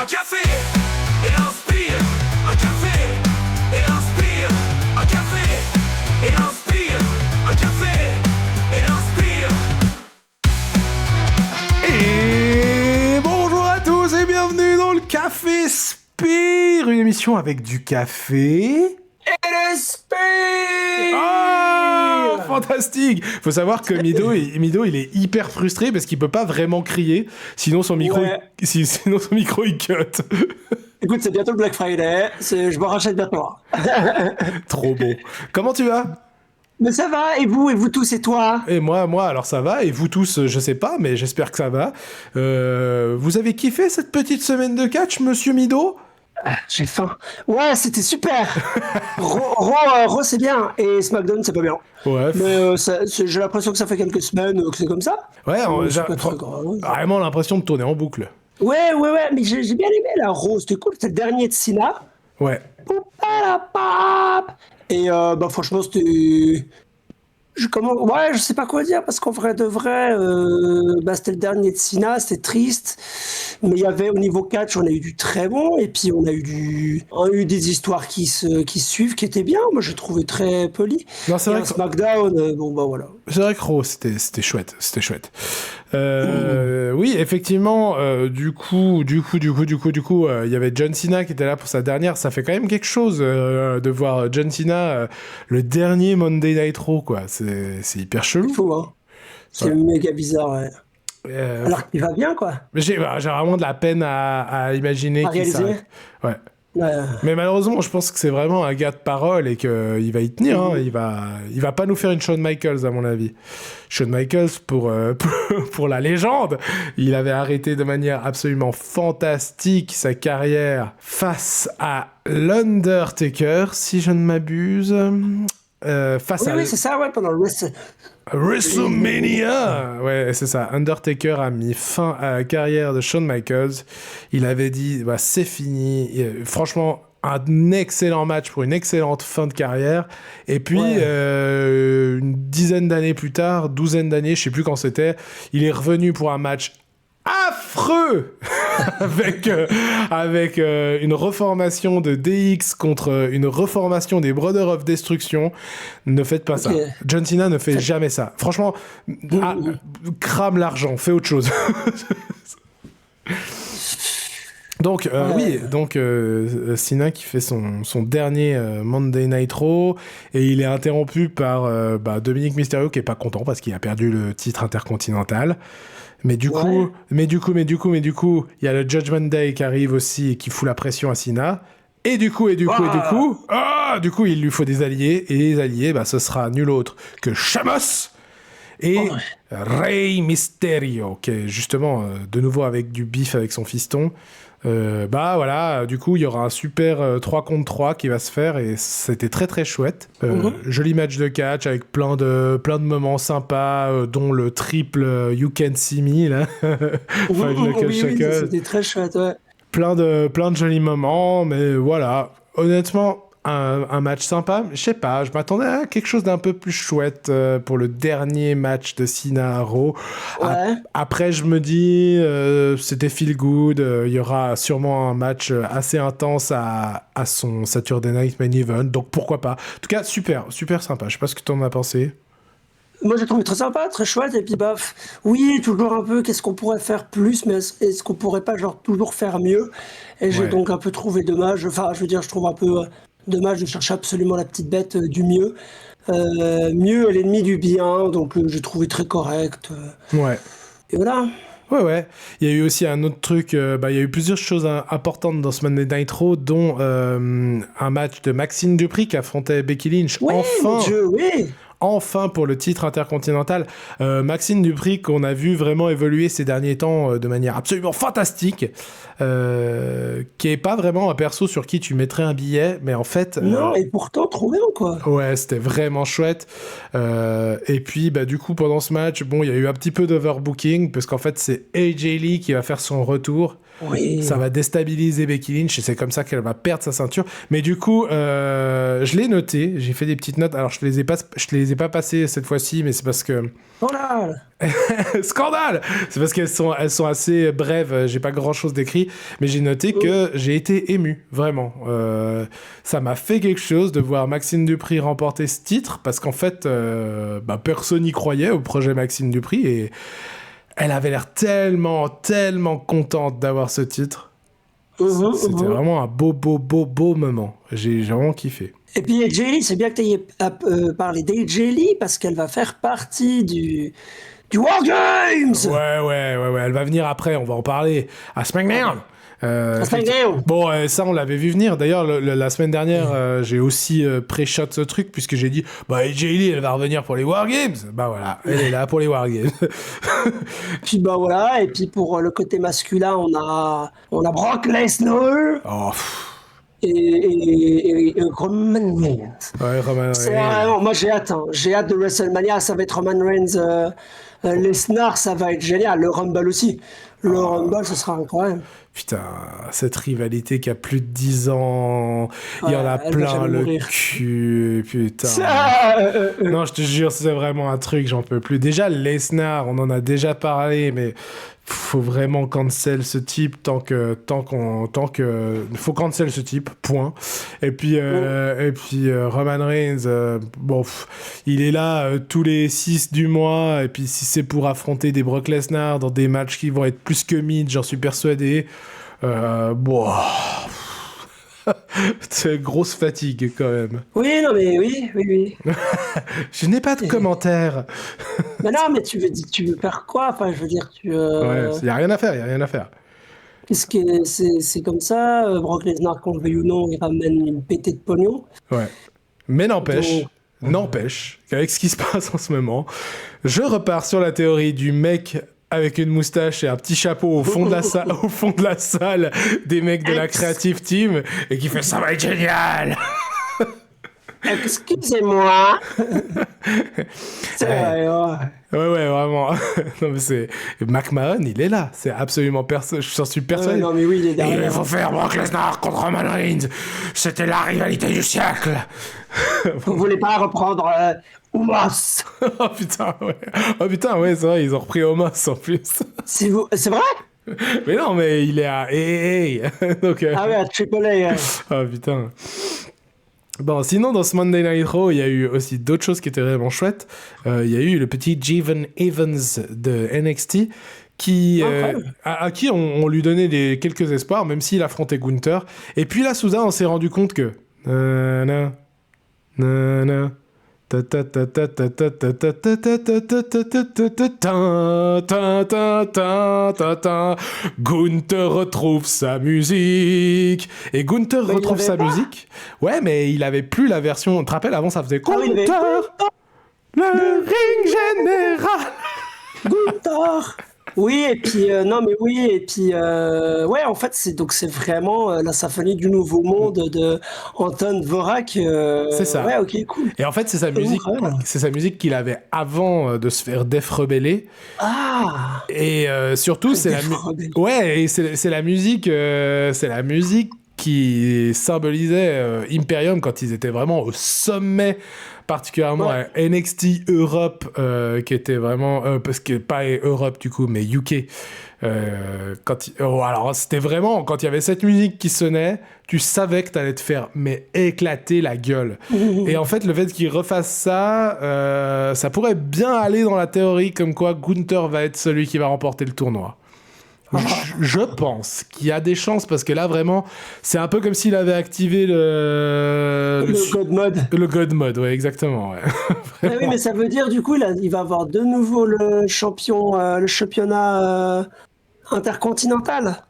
Un café et inspire. Un café et inspire. Un café et inspire. Un café et inspire. Et bonjour à tous et bienvenue dans le Café Spire, une émission avec du café et l'esprit. Oh, fantastique. Faut savoir que Mido, il est hyper frustré parce qu'il peut pas vraiment crier, sinon son micro, sinon son micro il cut. Écoute, c'est bientôt le Black Friday, je me rachète bientôt. Trop beau. Comment tu vas? Mais ça va, et vous tous, et toi? Et moi, alors ça va, et vous tous, je sais pas, mais j'espère que ça va. Vous avez kiffé cette petite semaine de catch, monsieur Mido? J'ai faim. Ouais, c'était super. Raw, c'est bien, et SmackDown, c'est pas bien. Ouais. Mais j'ai l'impression que ça fait quelques semaines que c'est comme ça. Ouais, j'ai pas très grave. vraiment l'impression de tourner en boucle. Ouais, mais j'ai bien aimé la Raw, c'était cool. C'était le dernier de Cena. Ouais. Et franchement, c'était... je sais pas quoi dire, parce qu'en vrai de vrai, c'était le dernier de Cena, c'était triste. Mais il y avait, au niveau catch, on a eu du très bon, et puis on a eu des histoires qui se suivent, qui étaient bien. Moi, j'ai trouvé très poli. Non, c'est vrai que SmackDown, voilà. C'est vrai que Raw, c'était chouette. Oui, effectivement, du coup, il y avait John Cena qui était là pour sa dernière. Ça fait quand même quelque chose de voir John Cena le dernier Monday Night Raw, quoi. C'est hyper chelou. C'est fou, hein. C'est méga bizarre, ouais. Alors qu'il va bien, quoi. J'ai vraiment de la peine à imaginer qu'il s'arrête. Ouais. Mais malheureusement, je pense que c'est vraiment un gars de parole et qu'il va y tenir. Hein. Il va pas nous faire une Shawn Michaels, à mon avis. Shawn Michaels, pour la légende, il avait arrêté de manière absolument fantastique sa carrière face à l'Undertaker, si je ne m'abuse. Oui, c'est ça, ouais, pendant le WrestleMania. Ouais, c'est ça. Undertaker a mis fin à la carrière de Shawn Michaels. Il avait dit, c'est fini. Franchement, un excellent match pour une excellente fin de carrière. Et puis, une dizaine d'années plus tard, douzaine d'années, je sais plus quand c'était, il est revenu pour un match affreux avec une reformation de DX contre une reformation des Brothers of Destruction. Ne faites pas ça. John Cena ne fait jamais ça. Franchement, crame l'argent, fais autre chose. Donc, Cena qui fait son dernier Monday Night Raw, et il est interrompu par Dominic Mysterio qui est pas content parce qu'il a perdu le titre intercontinental. Mais du coup, il y a le Judgment Day qui arrive aussi et qui fout la pression à Cena. Et du coup, il lui faut des alliés. Et les alliés, ce sera nul autre que Sheamus et Rey Mysterio, qui est justement de nouveau avec du bif avec son fiston. Du coup, il y aura un super 3 contre 3 qui va se faire et c'était très très chouette. Joli match de catch avec plein de moments sympas, dont le triple You Can See Me, là. C'était très chouette, ouais. Plein de jolis moments, mais voilà. Honnêtement, un match sympa. Je sais pas, je m'attendais à quelque chose d'un peu plus chouette pour le dernier match de Cena à Raw. Ouais. Après, je me dis, c'était feel good. Il y aura sûrement un match assez intense à son Saturday Night Main Event. Donc pourquoi pas. En tout cas, super sympa. Je sais pas ce que t'en as pensé. Moi, j'ai trouvé très sympa, très chouette. Et puis, oui, toujours un peu, qu'est-ce qu'on pourrait faire plus, mais est-ce qu'on pourrait pas, toujours faire mieux? Et j'ai donc un peu trouvé dommage. Enfin, je veux dire, je trouve un peu dommage de chercher absolument la petite bête du mieux. Mieux est l'ennemi du bien, donc j'ai trouvé très correct. Ouais. Et voilà. Ouais. Il y a eu aussi un autre truc, il y a eu plusieurs choses importantes dans ce Monday Night Raw, dont un match de Maxine Dupri qui affrontait Becky Lynch. Mon Dieu, oui. Enfin pour le titre intercontinental. Maxine Dupri qu'on a vu vraiment évoluer ces derniers temps de manière absolument fantastique, qui est pas vraiment un perso sur qui tu mettrais un billet, mais en fait... Non, et pourtant trop bien, quoi. Ouais, c'était vraiment chouette. Et puis, du coup, pendant ce match, il y a eu un petit peu d'overbooking, parce qu'en fait, c'est AJ Lee qui va faire son retour. Oui. Ça va déstabiliser Becky Lynch et c'est comme ça qu'elle va perdre sa ceinture. Mais du coup, je l'ai noté, j'ai fait des petites notes. Alors, je les les ai pas passées cette fois-ci, mais c'est parce que Scandale. scandale. C'est parce elles sont assez brèves. J'ai pas grand-chose d'écrit, mais j'ai noté que j'ai été ému, vraiment. Ça m'a fait quelque chose de voir Maxime Dupri remporter ce titre, parce qu'en fait, personne n'y croyait au projet Maxime Dupri et elle avait l'air tellement contente d'avoir ce titre. C'était vraiment un beau moment. J'ai vraiment kiffé. Et puis AJ Lee, c'est bien que tu aies parlé d'AJ Lee parce qu'elle va faire partie du War Games. Ouais, elle va venir après, on va en parler. À SmackDown. Bon, ça on l'avait vu venir. D'ailleurs, la semaine dernière, j'ai aussi pré-shot ce truc puisque j'ai dit, AJ Lee, elle va revenir pour les War Games. Voilà, elle est là pour les War Games. Puis voilà, et puis pour le côté masculin, on a Brock Lesnar. Oh. Et Roman Reigns. Ouais, Roman Reigns. Moi j'ai hâte de WrestleMania, ça va être Roman Reigns, Lesnar, ça va être génial, le Rumble aussi. Le Rumble, ce sera incroyable. Putain, cette rivalité qui a plus de 10 ans, il y en a plein le cul, putain. Non, je te jure, c'est vraiment un truc, j'en peux plus. Déjà, Lesnar, on en a déjà parlé, mais faut vraiment cancel ce type faut cancel ce type, point. Et puis Roman Reigns, il est là tous les 6 du mois, et puis si c'est pour affronter des Brock Lesnar dans des matchs qui vont être plus que mid, j'en suis persuadé. C'est grosse fatigue quand même. Oui, non mais oui. Je n'ai pas de commentaires. Mais non, mais tu veux faire quoi? Enfin, je veux dire, Ouais, y a rien à faire. Qu'est-ce que c'est comme ça? Brock Lesnar, qu'on le veuille ou non, il ramène une pétée de pognon. Ouais. Mais n'empêche qu'avec ce qui se passe en ce moment, je repars sur la théorie du mec avec une moustache et un petit chapeau au fond de la salle des mecs de la Creative Team et qui fait ça va être génial. Excusez-moi. C'est vrai, Ouais, vraiment. Non, mais c'est McMahon, il est là. C'est absolument personne. Je suis persuadé. Non, mais oui, il est derrière. Il faut faire Brock Lesnar contre Roman Reigns. C'était la rivalité du siècle. Vous voulez pas reprendre Omos? Oh putain, ouais, c'est vrai, ils ont repris Omos en plus. C'est vrai? Mais non, mais il est à Donc, Ah ouais, à Triple A. Oh putain. Bon, sinon, dans ce Monday Night Raw, il y a eu aussi d'autres choses qui étaient vraiment chouettes. Il y a eu le petit Javon Evans de NXT à qui on lui donnait quelques espoirs, même s'il affrontait Gunther. Et puis là, soudain, on s'est rendu compte que... Gunther retrouve sa musique. Et Gunther retrouve sa musique. Ouais, mais il avait plus la version. Tu te rappelles, avant ça faisait Gunther, le ring général. Gunther. Oui, et puis ouais, en fait, c'est vraiment la symphonie du nouveau monde de Anton Dvorak. C'est ça. Ouais, ok, cool. Et en fait, c'est sa musique qu'il avait avant de se faire Def rebeller. Ah. Et surtout, c'est la musique qui symbolisait Imperium quand ils étaétaient vraiment au sommet, particulièrement à NXT Europe, qui était vraiment... parce que pas Europe du coup, mais UK. Alors c'était vraiment... Quand il y avait cette musique qui sonnait, tu savais que t'allais te faire éclater la gueule. Et en fait, le fait qu'ils refassent ça, ça pourrait bien aller dans la théorie comme quoi Gunther va être celui qui va remporter le tournoi. Je pense qu'il y a des chances parce que là vraiment c'est un peu comme s'il avait activé le God Mode. Le God Mode, ouais, exactement. Ouais. Oui, mais ça veut dire du coup il va avoir de nouveau le championnat intercontinental.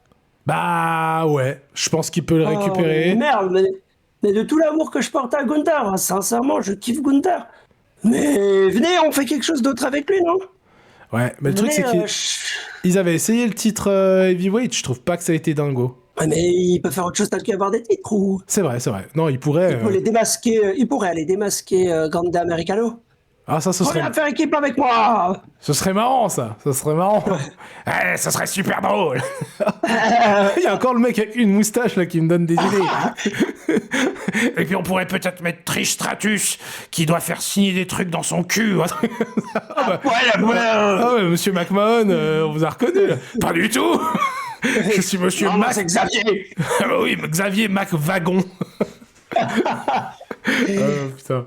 Bah ouais, je pense qu'il peut le récupérer. Merde, mais de tout l'amour que je porte à Gunther, sincèrement, je kiffe Gunther. Mais venez, on fait quelque chose d'autre avec lui, non? Ouais, mais le truc c'est qu'ils avaient essayé le titre Heavyweight, je trouve pas que ça a été dingo. Ouais, mais il peut faire autre chose tel qu'avoir des titres ou... C'est vrai. Non, il pourrait... Il pourrait aller démasquer Grande Americano. Ah, ça, ce serait... Viens faire équipe avec moi. Ce serait marrant, ça. Ce serait marrant. Ça serait super drôle. Il y a encore le mec avec une moustache là qui me donne des idées. Et puis on pourrait peut-être mettre Trish Stratus qui doit faire signer des trucs dans son cul. Ah ouais, monsieur McMahon, on vous a reconnu là. Pas du tout. Je suis monsieur Non, Mac. c'est Xavier. Ah bah oui, Xavier Mac Wagon. Putain.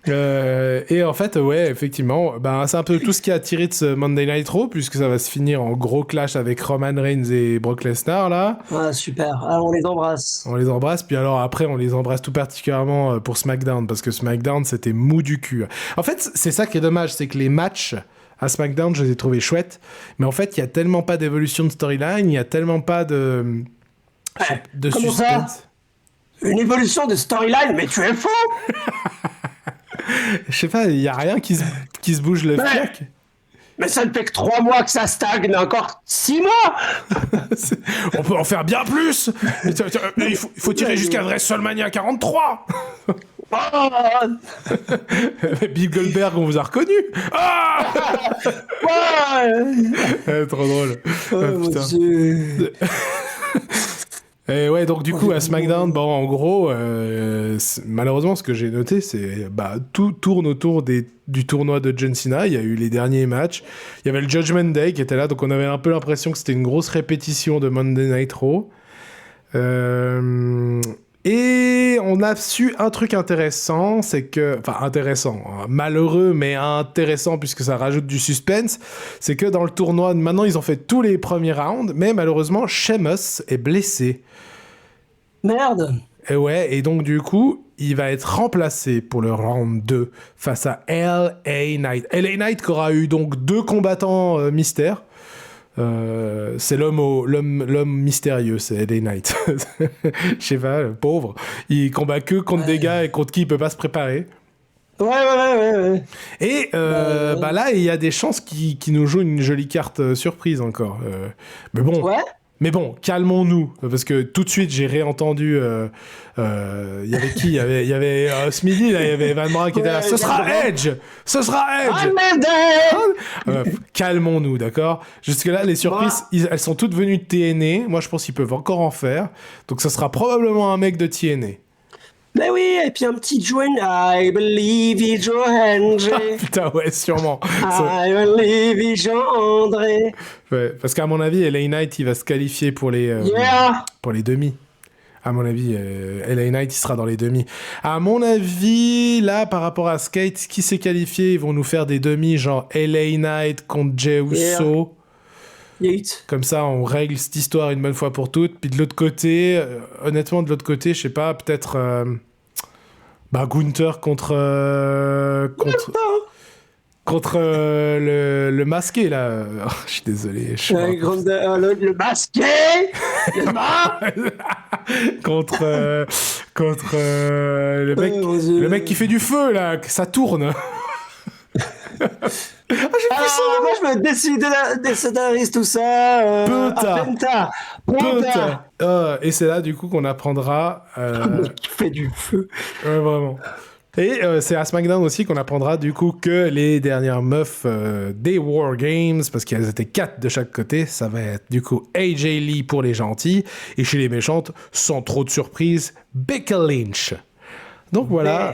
Et en fait, ouais, effectivement, ben, c'est un peu tout ce qui a tiré de ce Monday Night Raw, puisque ça va se finir en gros clash avec Roman Reigns et Brock Lesnar, là. Ah, super. Alors, on les embrasse. On les embrasse, puis alors après, on les embrasse tout particulièrement pour SmackDown, parce que SmackDown, c'était mou du cul. En fait, c'est ça qui est dommage, c'est que les matchs à SmackDown, je les ai trouvés chouettes, mais en fait, il y a tellement pas d'évolution de storyline, il y a tellement pas de Comment ça suspense. Une évolution de storyline, mais tu es fou. Je sais pas, il y a rien qui se bouge le fiac. Mais ça ne fait que 3 mois que ça stagne, encore 6 mois. On peut en faire bien plus. Il faut tirer jusqu'à WrestleMania 43. Ah, Bill Goldberg, on vous a reconnu. Ah ouais. Trop drôle. Oh, Putain. mon Dieu. Et ouais, donc du coup, à SmackDown, bon, en gros, malheureusement, ce que j'ai noté, c'est tout tourne autour du tournoi de John Cena. Il y a eu les derniers matchs. Il y avait le Judgment Day qui était là, donc on avait un peu l'impression que c'était une grosse répétition de Monday Night Raw. Et on a su un truc intéressant, c'est que... Enfin, intéressant, malheureux, mais intéressant puisque ça rajoute du suspense. C'est que dans le tournoi, maintenant, ils ont fait tous les premiers rounds, mais malheureusement, Sheamus est blessé. Merde. Et ouais, et donc du coup, il va être remplacé pour le round 2 face à LA Knight. LA Knight qui aura eu donc 2 combattants mystères. C'est l'homme mystérieux, c'est LA Knight. Je sais pas, le pauvre. Il combat que contre des gars et contre qui il peut pas se préparer. Ouais. Et là, il y a des chances qu'il nous joue une jolie carte surprise encore. Mais bon. Ouais. Mais bon, calmons-nous, parce que tout de suite, j'ai réentendu... Il y avait qui ? Il y avait ce midi, là, il y avait Van Bra qui était là. Ce sera Edge ! Ce sera Edge ! Calmons-nous, d'accord ? Jusque-là, les surprises, elles sont toutes venues de TNA. Moi, je pense qu'ils peuvent encore en faire. Donc, ça sera probablement un mec de TNA. Mais oui, et puis un petit joint. I believe in Jean-André. Putain, ouais, sûrement. I believe in Jean-André. Ouais, parce qu'à mon avis, LA Knight, il va se qualifier pour les demi. À mon avis, LA Knight, il sera dans les demi. À mon avis, là, par rapport à Skate, qui s'est qualifié, ils vont nous faire des demi, genre LA Knight contre Jey Uso. Yeet. Comme ça, on règle cette histoire une bonne fois pour toutes. Puis de l'autre côté, honnêtement, de l'autre côté, je sais pas, peut-être Gunther contre le masqué, là. Oh, je suis désolé. Le masqué. contre le mec qui fait du feu, là, que ça tourne. Moi je me décide des scénaristes, tout ça. Penta. Et c'est là du coup qu'on apprendra. Qui fait du feu. Ouais, vraiment. Et c'est à SmackDown aussi qu'on apprendra du coup que les dernières meufs des War Games, parce qu'elles étaient 4 de chaque côté, ça va être du coup AJ Lee pour les gentils, et chez les méchantes, sans trop de surprise, Becky Lynch. Donc voilà.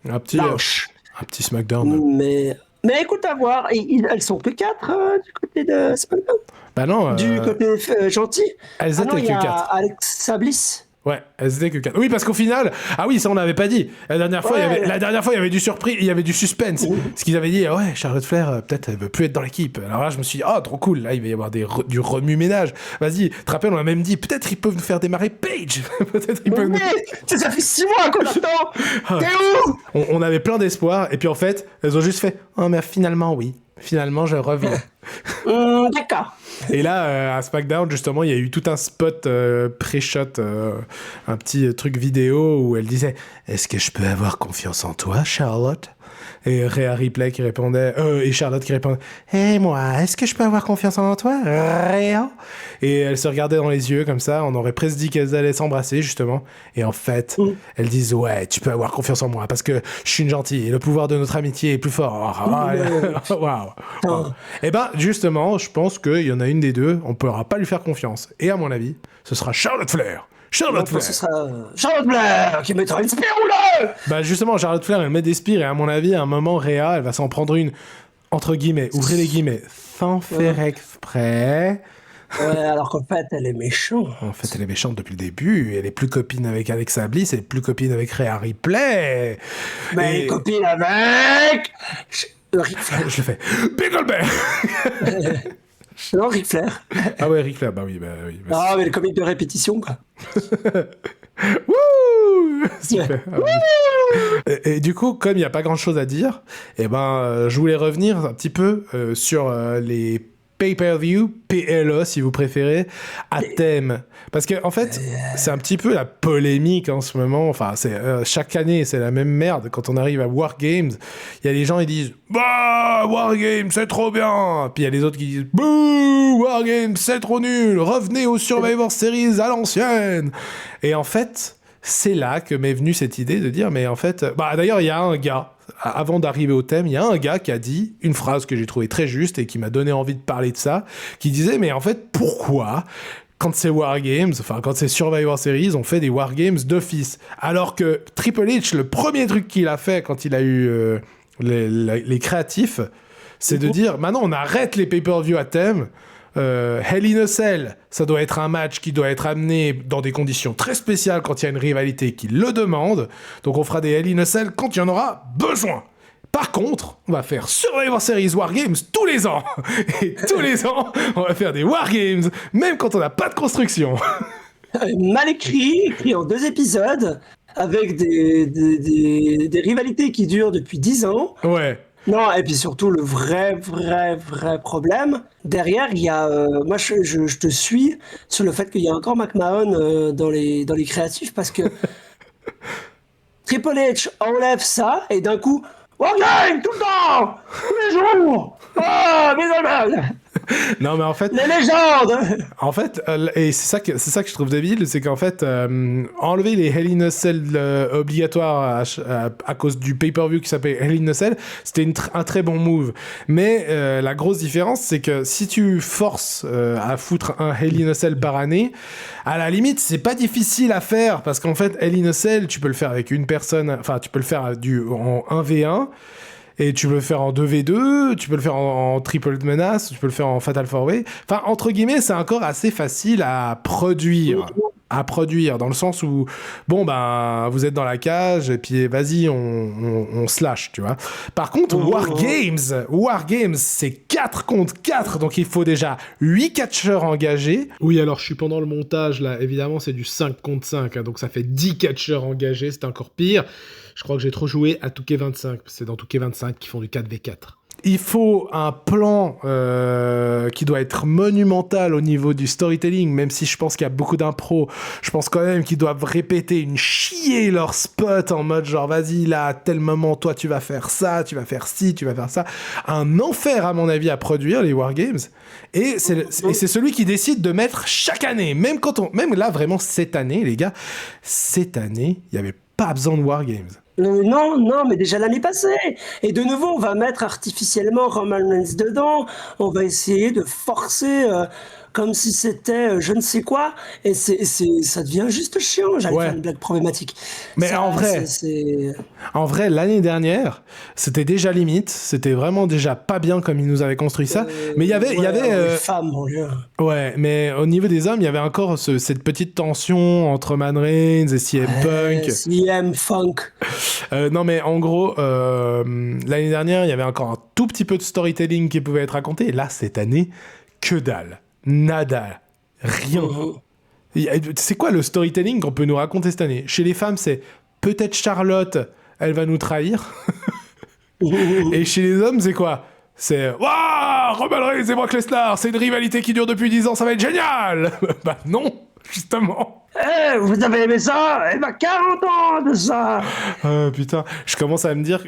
Un petit SmackDown. Mais écoute, à voir. Elles sont que 4 du côté de SmackDown. Bah non. Du côté gentil. Elles étaient que 4. Alexa Bliss. Ouais, elles étaient que 4. Oui, parce qu'au final, ça on n'avait pas dit. La dernière fois, il y avait du surprise, il y avait du suspense. Ce qu'ils avaient dit, ouais, Charlotte Flair, peut-être elle veut plus être dans l'équipe. Alors là, je me suis dit, trop cool. Là, il va y avoir du remue-ménage. Vas-y, te rappelles, on a même dit, peut-être ils peuvent nous faire démarrer Paige. Peut-être ils peuvent. Ça fait 6 mois qu'on attend. T'es où? On avait plein d'espoir, et puis en fait, elles ont juste fait, mais finalement, oui. Finalement, je reviens. D'accord. Et là, à SmackDown, justement, il y a eu tout un spot pré-shot, un petit truc vidéo où elle disait « Est-ce que je peux avoir confiance en toi, Charlotte ?» Et Rhea Ripley qui répondait, et Charlotte qui répondait, hé moi, est-ce que je peux avoir confiance en toi, Rhea? Et elles se regardaient dans les yeux comme ça, on aurait presque dit qu'elles allaient s'embrasser justement. Et en fait, elles disent, ouais, tu peux avoir confiance en moi parce que je suis une gentille et le pouvoir de notre amitié est plus fort. Waouh. Et ben justement, je pense qu'il y en a une des deux, on ne pourra pas lui faire confiance. Et à mon avis, ce sera Charlotte Flair. Charlotte Flair. Ce sera Charlotte Flair qui mettra une spire ou là. Bah justement, Charlotte Flair, elle met des spires et à mon avis, à un moment, Rhea, elle va s'en prendre une, entre guillemets, ouvrez les guillemets, sans faire exprès. Ouais, alors qu'en fait, elle est méchante. En fait, elle est méchante depuis le début. Elle est plus copine avec Alexa Bliss, elle est plus copine avec Rhea Ripley. Mais elle est copine avec... Ric Flair. Je le fais. Bigglebear. Non, Ric Flair. Ah ouais, Ric Flair, bah oui. Ah, mais le comique de répétition, quoi. Wouh. Super. Ah oui. Et du coup, comme il n'y a pas grand-chose à dire, je voulais revenir un petit peu sur les pay-per-view, PLE si vous préférez, à thème. Parce que en fait, c'est un petit peu la polémique en ce moment. Enfin, chaque année, c'est la même merde. Quand on arrive à War Games, il y a les gens qui disent « Bah, War Games, c'est trop bien !» Puis il y a les autres qui disent « Bouh, War Games, c'est trop nul! Revenez aux Survivor Series à l'ancienne !» Et en fait, c'est là que m'est venue cette idée de dire « Mais en fait... » d'ailleurs, il y a un gars, avant d'arriver au thème, il y a un gars qui a dit une phrase que j'ai trouvée très juste et qui m'a donné envie de parler de ça, qui disait « Mais en fait, pourquoi ?» quand c'est War Games, enfin quand c'est Survivor Series, on fait des War Games d'office. Alors que Triple H, le premier truc qu'il a fait quand il a eu les créatifs, c'est de dire, maintenant on arrête les pay-per-view à thème, Hell in a Cell, ça doit être un match qui doit être amené dans des conditions très spéciales quand il y a une rivalité qui le demande, donc on fera des Hell in a Cell quand il y en aura besoin. Par contre, on va faire Survivor Series War Games tous les ans. Et tous les ans, on va faire des War Games, même quand on n'a pas de construction. Mal écrit en 2 épisodes, avec des rivalités qui durent depuis 10 ans. Ouais. Non, et puis surtout, le vrai problème, derrière, il y a... moi, je te suis sur le fait qu'il y a encore McMahon dans les créatifs, parce que Triple H enlève ça, et d'un coup... War Game, tout le temps, tous les jours. Non, mais en fait... Les légendes. En fait, et c'est ça que je trouve débile, c'est qu'en fait, enlever les Hell in a Cell obligatoires à cause du pay-per-view qui s'appelle Hell in a Cell, c'était un très bon move. Mais la grosse différence, c'est que si tu forces à foutre un Hell in a Cell par année, à la limite, c'est pas difficile à faire, parce qu'en fait, Hell in a Cell, tu peux le faire avec une personne, enfin, tu peux le faire en 1v1, et tu peux le faire en 2v2, tu peux le faire en triple menace, tu peux le faire en fatal four-way. Enfin, entre guillemets, c'est encore assez facile à produire. Dans le sens où, vous êtes dans la cage, et puis vas-y, on se lâche, tu vois. Par contre, War Games, c'est 4 contre 4, donc il faut déjà 8 catcheurs engagés. Oui, alors je suis pendant le montage, là, évidemment, c'est du 5 contre 5, hein, donc ça fait 10 catcheurs engagés, c'est encore pire. Je crois que j'ai trop joué à Touquet 25. C'est dans Touquet 25 qu'ils font du 4v4. Il faut un plan qui doit être monumental au niveau du storytelling, même si je pense qu'il y a beaucoup d'impro. Je pense quand même qu'ils doivent répéter chier leur spot en mode genre vas-y là, à tel moment, toi tu vas faire ça, tu vas faire ci, tu vas faire ça. Un enfer à mon avis à produire les Wargames. Et c'est celui qui décide de mettre chaque année. Même là vraiment cette année les gars, cette année il n'y avait pas besoin de Wargames. Non, mais déjà l'année passée. Et de nouveau, on va mettre artificiellement Roman Reigns dedans. On va essayer de forcer comme si c'était je ne sais quoi. Et ça devient juste chiant. J'allais faire une blague problématique. Mais en vrai, l'année dernière, c'était déjà limite. C'était vraiment déjà pas bien comme ils nous avaient construit ça. Mais il y avait les femmes, mon Dieu. Ouais, mais au niveau des hommes, il y avait encore cette petite tension entre Roman Reigns et CM Punk. CM Funk. Non, mais en gros, l'année dernière, il y avait encore un tout petit peu de storytelling qui pouvait être raconté. Et là, cette année, que dalle. Nada. Rien. C'est quoi le storytelling qu'on peut nous raconter cette année ? Chez les femmes, c'est peut-être Charlotte, elle va nous trahir. Et chez les hommes, c'est quoi ? C'est waouh, Roman Reigns et Brock Lesnar, c'est une rivalité qui dure depuis 10 ans, ça va être génial. Bah non, justement. Vous avez aimé ça? Eh ben, 40 ans de ça! Putain, je commence à me dire,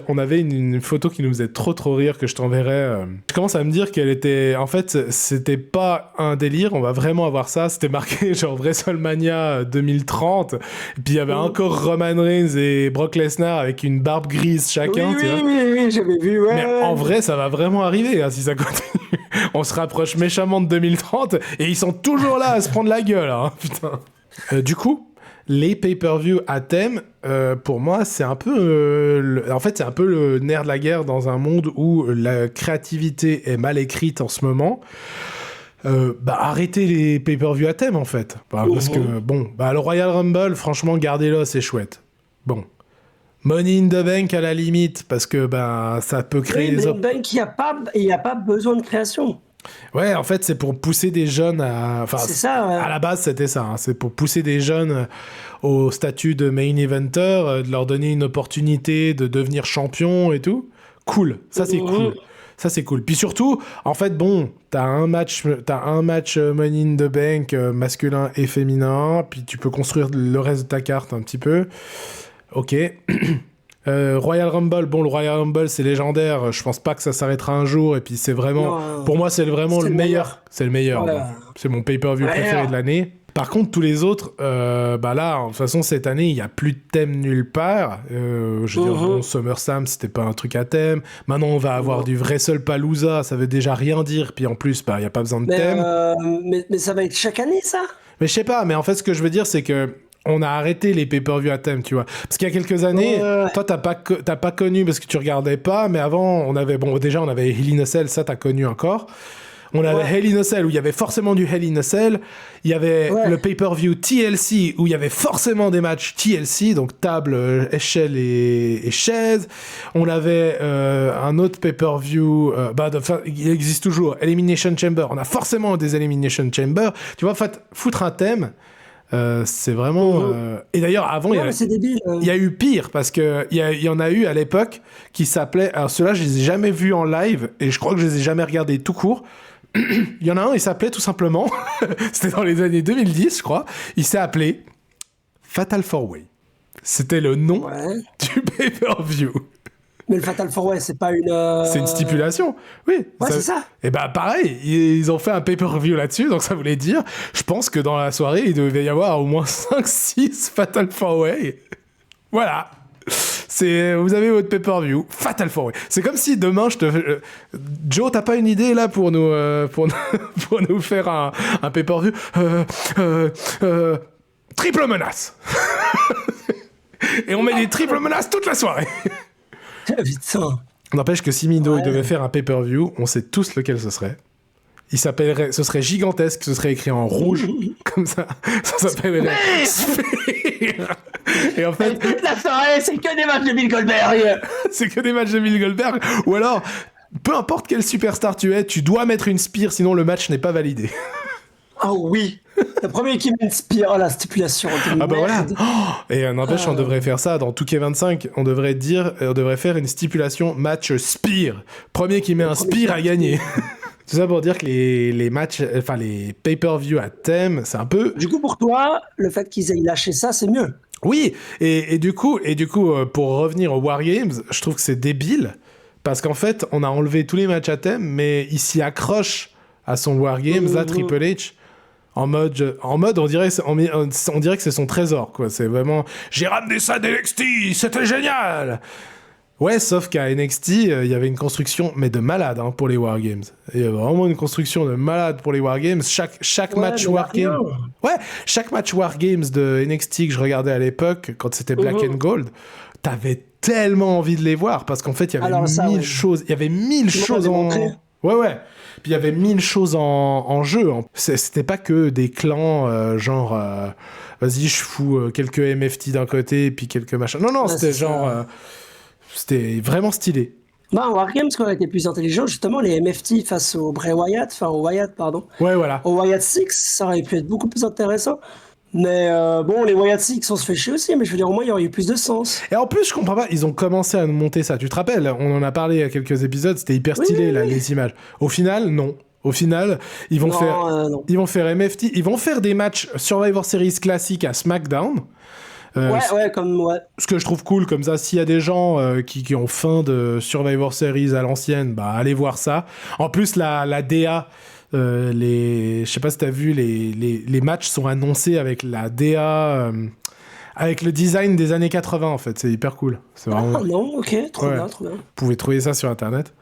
on avait une photo qui nous faisait trop rire que je t'enverrai. Je commence à me dire qu'elle était, en fait, c'était pas un délire, on va vraiment avoir ça. C'était marqué genre WrestleMania 2030, et puis il y avait encore Roman Reigns et Brock Lesnar avec une barbe grise chacun. Oui, j'avais vu, ouais. Mais en vrai, ça va vraiment arriver hein, si ça continue. On se rapproche méchamment de 2030 et ils sont toujours là à se prendre la gueule, hein, putain. Du coup, les pay-per-view à thème, pour moi, c'est un peu, en fait, c'est un peu le nerf de la guerre dans un monde où la créativité est mal écrite en ce moment. Arrêtez les pay-per-view à thème, en fait. Parce que, le Royal Rumble, franchement, gardez-le, c'est chouette. Bon. Money in the Bank à la limite, parce que ça peut créer des... Money in the Bank, il n'y a pas besoin de création. Ouais, en fait, c'est pour pousser des jeunes à... Enfin, c'est ça, ouais. À la base, c'était ça. Hein. C'est pour pousser des jeunes au statut de main eventer, de leur donner une opportunité de devenir champion et tout. Cool. Ça, c'est cool. Ça, c'est cool. Puis surtout, en fait, t'as un match Money in the Bank masculin et féminin, puis tu peux construire le reste de ta carte un petit peu. Ok. Royal Rumble, le Royal Rumble c'est légendaire, je pense pas que ça s'arrêtera un jour, et puis c'est vraiment, pour moi c'est vraiment le meilleur. C'est le meilleur, voilà. C'est mon pay-per-view préféré de l'année. Par contre tous les autres, là, de toute façon cette année il n'y a plus de thème nulle part, je veux dire, SummerSlam c'était pas un truc à thème, maintenant on va avoir du WrestlePalooza, ça veut déjà rien dire, puis en plus il n'y a pas besoin de thème. Mais ça va être chaque année ça? Mais je sais pas, mais en fait ce que je veux dire c'est que on a arrêté les pay-per-view à thème, tu vois. Parce qu'il y a quelques années, toi, t'as pas connu parce que tu regardais pas, mais avant, on avait Hell in a Cell, ça, t'as connu encore. On avait Hell in a Cell, où il y avait forcément du Hell in a Cell. Il y avait le pay-per-view TLC, où il y avait forcément des matchs TLC, donc table, échelle et chaise. On avait un autre pay-per-view, il existe toujours, Elimination Chamber. On a forcément des Elimination Chamber. Tu vois, foutre un thème... c'est vraiment... Et d'ailleurs, avant, il y a eu pire, parce qu'il y en a eu à l'époque qui s'appelait... Alors ceux-là, je les ai jamais vus en live, et je crois que je les ai jamais regardés tout court. Il y en a un, il s'appelait tout simplement... C'était dans les années 2010, je crois. Il s'est appelé Fatal 4-Way. C'était le nom du pay-per-view. Mais le Fatal 4-Way, c'est pas une... C'est une stipulation, oui. Ouais, c'est ça. Et pareil, ils ont fait un pay-per-view là-dessus, donc ça voulait dire, je pense que dans la soirée, il devait y avoir au moins 5-6 Fatal 4-Way. Voilà. Vous avez votre pay-per-view, Fatal 4-Way. C'est comme si demain, Joe, t'as pas une idée là pour nous faire un pay-per-view triple menace. Et on met des triples menaces toute la soirée. Putain. N'empêche que si Mido devait faire un pay-per-view, on sait tous lequel ce serait. Ce serait gigantesque, ce serait écrit en rouge, comme ça. Ça s'appellerait Sphere. Et en fait... toute la soirée, c'est que des matchs de Bill Goldberg. C'est que des matchs de Bill Goldberg. Ou alors, peu importe quelle superstar tu es, tu dois mettre une spear, sinon le match n'est pas validé. Oh oui. Le premier qui met une spear, la stipulation. Voilà. Et n'empêche, on devrait faire ça dans 2K25. On devrait faire une stipulation match spear. Premier qui met un spear a gagné. Tout ça pour dire que les matchs, enfin les pay-per-view à thème, c'est un peu... Du coup, pour toi, le fait qu'ils aient lâché ça, c'est mieux. Oui, et du coup, pour revenir aux War Games, je trouve que c'est débile, parce qu'en fait, on a enlevé tous les matchs à thème, mais il s'y accroche à son War Games, à Triple H, en mode, on dirait que c'est son trésor, quoi. C'est vraiment, j'ai ramené ça d'NXT, c'était génial. Ouais, sauf qu'à NXT, il y avait une construction, mais de malade, hein, pour les War Games. Il y avait vraiment une construction de malade pour les War Games. Chaque match War Games... Ouais, chaque match War Games de NXT que je regardais à l'époque, quand c'était Black and Gold, t'avais tellement envie de les voir, parce qu'en fait, il y avait mille choses. Il y avait 1000 choses en... Ouais. Puis il y avait 1000 choses en jeu. C'était pas que des clans, vas-y, je fous quelques MFT d'un côté, et puis quelques machins. Non, c'était genre... C'était vraiment stylé. War Games, ce qui aurait été plus intelligent, justement, les MFT face au Bray Wyatt, au Wyatt, pardon. Ouais, voilà. Au Wyatt 6, ça aurait pu être beaucoup plus intéressant. Mais les Wyatt 6, on se fait chier aussi, mais je veux dire, au moins, il y aurait eu plus de sens. Et en plus, je comprends pas, ils ont commencé à nous monter ça. Tu te rappelles, on en a parlé il y a quelques épisodes, c'était hyper stylé, les images. Au final, non. Au final, ils vont non. ils vont faire MFT, ils vont faire des matchs Survivor Series classiques à SmackDown. Ce que je trouve cool, comme ça, s'il y a des gens qui ont faim de Survivor Series à l'ancienne, bah allez voir ça. En plus, la DA, je sais pas si t'as vu, les matchs sont annoncés avec la DA, avec le design des années 80 en fait, c'est hyper cool. C'est vraiment... Ah non, ok, trop bien. Vous pouvez trouver ça sur internet.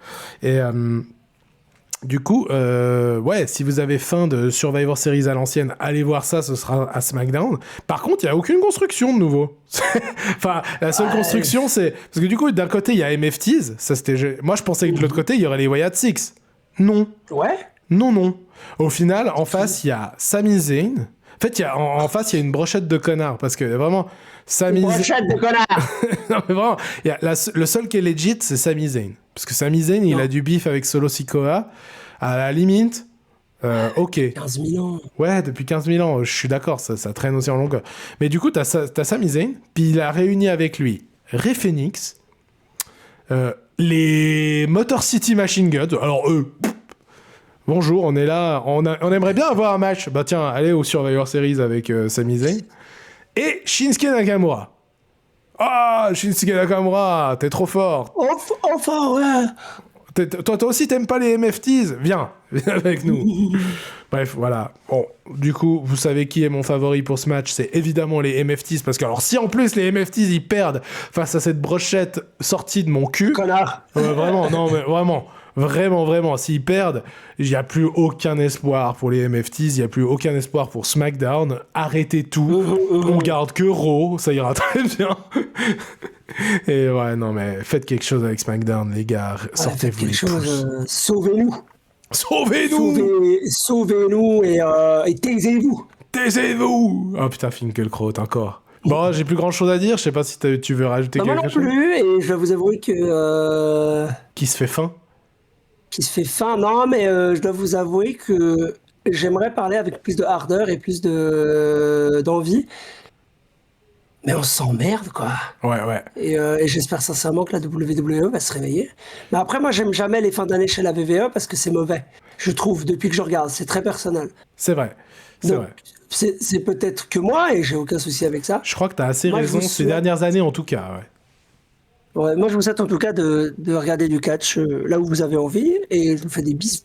Et du coup, si vous avez faim de Survivor Series à l'ancienne, allez voir ça, ce sera à SmackDown. Par contre, il n'y a aucune construction de nouveau. Enfin, la seule construction, c'est... Parce que du coup, d'un côté, il y a MFTs. Ça, c'était... Moi, je pensais que de l'autre côté, il y aurait les Wyatt Six. Non. Ouais. Non. Au final, en face, il y a Sami Zayn. En fait, en face, il y a une brochette de connards. Parce que vraiment, Sami Zayn... Brochette de connards. Non, mais vraiment, le seul qui est legit, c'est Sami Zayn. Parce que Sami Zayn, il a du beef avec Solo Sikoa. À la limite, ok. 15 000 ans. Ouais, depuis 15 000 ans, je suis d'accord, ça traîne aussi en longueur. Mais du coup, t'as Sami Zayn, puis il a réuni avec lui Rey Fenix, les Motor City Machine Guns. Alors eux, bonjour, on est là, on aimerait bien avoir un match. Bah tiens, allez au Survivor Series avec Sami Zayn. Et Shinsuke Nakamura. Ah, Shinsuke Nakamura, t'es trop fort. Enfin, ouais. Toi aussi, t'aimes pas les MFTs? Viens avec nous. Bref, voilà. Bon, du coup, vous savez qui est mon favori pour ce match? C'est évidemment les MFTs. Parce que, alors, si en plus les MFTs ils perdent face à cette brochette sortie de mon cul. Connard. Vraiment, non, mais vraiment, s'ils perdent, il n'y a plus aucun espoir pour les MFTs. Il n'y a plus aucun espoir pour SmackDown. Arrêtez tout. On garde que Raw. Ça ira très bien. Et ouais, non, mais faites quelque chose avec SmackDown, les gars. Sortez-vous les pouces. Sauvez-nous. Sauvez-nous et taisez-vous. Taisez-vous. Oh putain, Finkelkraut, encore. Bon, j'ai plus grand chose à dire. Je sais pas si tu veux rajouter quelque chose. Moi non plus, et je vais vous avouer que... Qui se fait faim? Qui se fait faim, non, mais je dois vous avouer que j'aimerais parler avec plus de ardeur et plus d'envie. Mais on s'emmerde, quoi. Ouais. Et j'espère sincèrement que la WWE va se réveiller. Mais après, moi, j'aime jamais les fins d'année chez la WWE parce que c'est mauvais. Je trouve, depuis que je regarde. C'est très personnel. C'est vrai. C'est peut-être que moi, et j'ai aucun souci avec ça. Je crois que t'as assez raison ces dernières années, en tout cas, ouais. Ouais, moi, je vous souhaite en tout cas de regarder du catch là où vous avez envie, et je vous fais des bisous.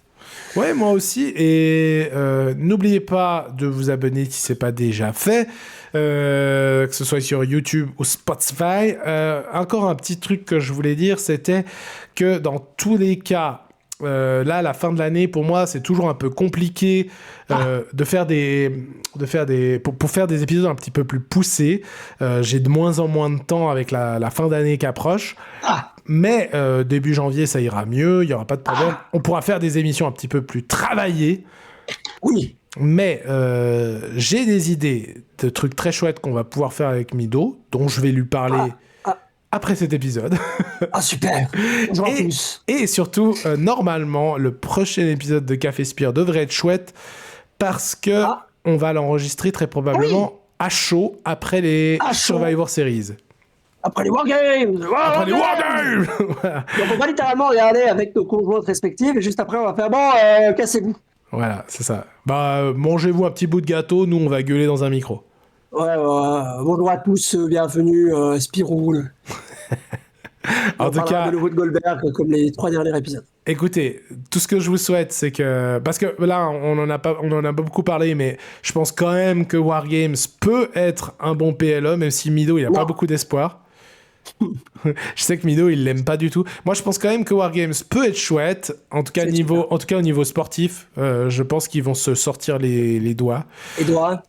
Ouais, moi aussi. Et n'oubliez pas de vous abonner si c'est pas déjà fait, que ce soit sur YouTube ou Spotify. Encore un petit truc que je voulais dire, c'était que dans tous les cas, là, la fin de l'année, pour moi, c'est toujours un peu compliqué pour faire des épisodes un petit peu plus poussés. J'ai de moins en moins de temps avec la fin d'année qui approche. Mais début janvier, ça ira mieux, il n'y aura pas de problème. On pourra faire des émissions un petit peu plus travaillées. Oui. Mais j'ai des idées de trucs très chouettes qu'on va pouvoir faire avec Mido, dont je vais lui parler après cet épisode. Ah, super. Et surtout, normalement, le prochain épisode de Café Spire devrait être chouette parce que on va l'enregistrer très probablement à chaud après les Survivor Series. Après les Wargames. Après les Wargames. Voilà. Donc on va littéralement regarder avec nos conjointes respectives et juste après on va faire cassez-vous. Voilà, c'est ça. Bah, mangez-vous un petit bout de gâteau, nous on va gueuler dans un micro. Ouais, bonjour à tous, bienvenue, Spirou. En tout cas, de nouveau de Goldberg comme les 3 derniers épisodes. Écoutez, tout ce que je vous souhaite, c'est que... Parce que là, on en a pas beaucoup parlé, mais je pense quand même que Wargames peut être un bon PLE, même si Mido, il n'a pas beaucoup d'espoir. Je sais que Mido, il l'aime pas du tout. Moi, je pense quand même que Wargames peut être chouette, en tout cas au niveau sportif. Je pense qu'ils vont se sortir les doigts. Les doigts.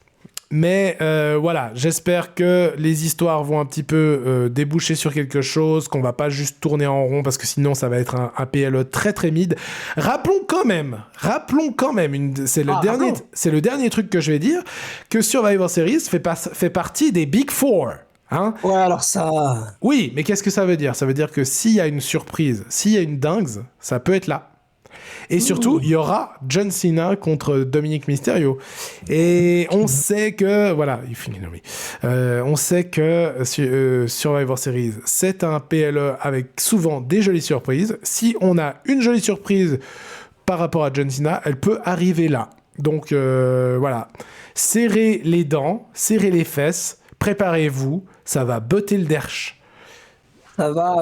Mais voilà, j'espère que les histoires vont un petit peu déboucher sur quelque chose, qu'on va pas juste tourner en rond, parce que sinon ça va être un PLE très très mid. Rappelons quand même, c'est le dernier truc que je vais dire, que Survivor Series fait partie des Big Four. Hein? Ouais, alors ça... Oui, mais qu'est-ce que ça veut dire? Ça veut dire que s'il y a une surprise, s'il y a une dingue, ça peut être là. Et surtout, il y aura John Cena contre Dominic Mysterio. Et on sait que... Voilà, il finit, non, oui. On sait que Survivor Series, c'est un PLE avec souvent des jolies surprises. Si on a une jolie surprise par rapport à John Cena, elle peut arriver là. Donc voilà, serrez les dents, serrez les fesses, préparez-vous, ça va botter le derche. Ça va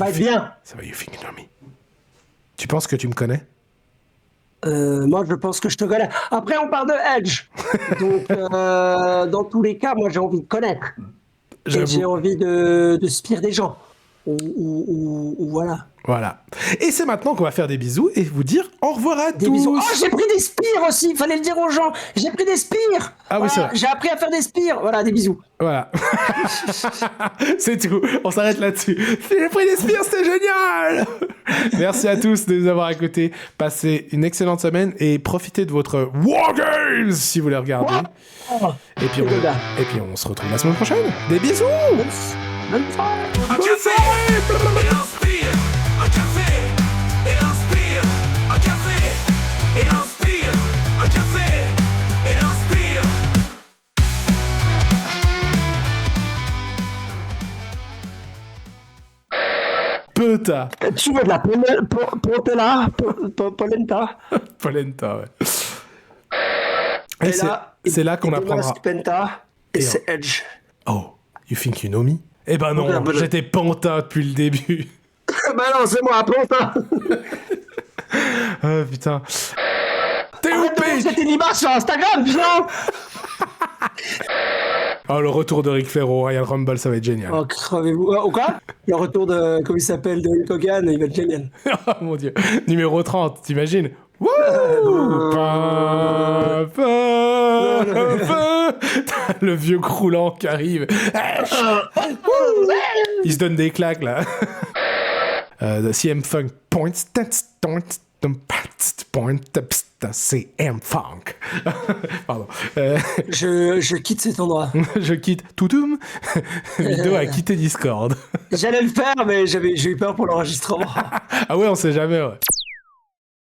être bien. Ça va, you think you know me. Tu penses que tu me connais? Moi, je pense que je te connais. Après, on parle de Edge. Donc, dans tous les cas, moi, j'ai envie de connaître. Et J'avoue. j'ai envie de spire des gens. Ou voilà. Voilà. Et c'est maintenant qu'on va faire des bisous et vous dire au revoir à Des tous. bisous. Oh, j'ai pris des spires aussi. Il fallait le dire aux gens. J'ai pris des spires. Ah oui, Voilà, c'est vrai. j'ai appris à faire des spires. Voilà, des bisous. Voilà. C'est tout. On s'arrête là-dessus. J'ai pris des spires, c'était génial. Merci à tous de nous avoir écoutés. Passez une excellente semaine et profitez de votre War Games si vous les regardez. Oh, Et puis on se retrouve la semaine prochaine. Des bisous. bonne soirée. Un café et inspire. Un café et inspire. Un café et inspire. Un café et inspire. Peta. Tu veux de la polenta? Polenta, ouais. Et Et là, c'est là qu'on il apprendra. démasque Penta et Et c'est Edge. Oh, you think you know me? Eh ben non, Regarde, j'étais Panta depuis le début. Bah non, c'est moi, Penta. Ah putain. T'es loupé. C'était une image sur Instagram, putain. Oh, le retour de Ric Flair au Royal Rumble, ça va être génial. Oh, crevez-vous. Oh, quoi? Le retour de, comment il s'appelle, de Hulk Hogan, il va être génial. Oh mon dieu. Numéro 30, t'imagines? Wouh. Le vieux croulant qui arrive. Il se donne des claques là. CM Funk points, CM Funk. Pardon. Je quitte cet endroit. Je quitte Toutoum. Ludo a quitté Discord. J'allais le faire, mais j'ai eu peur pour l'enregistrement. Ah ouais, on sait jamais, ouais.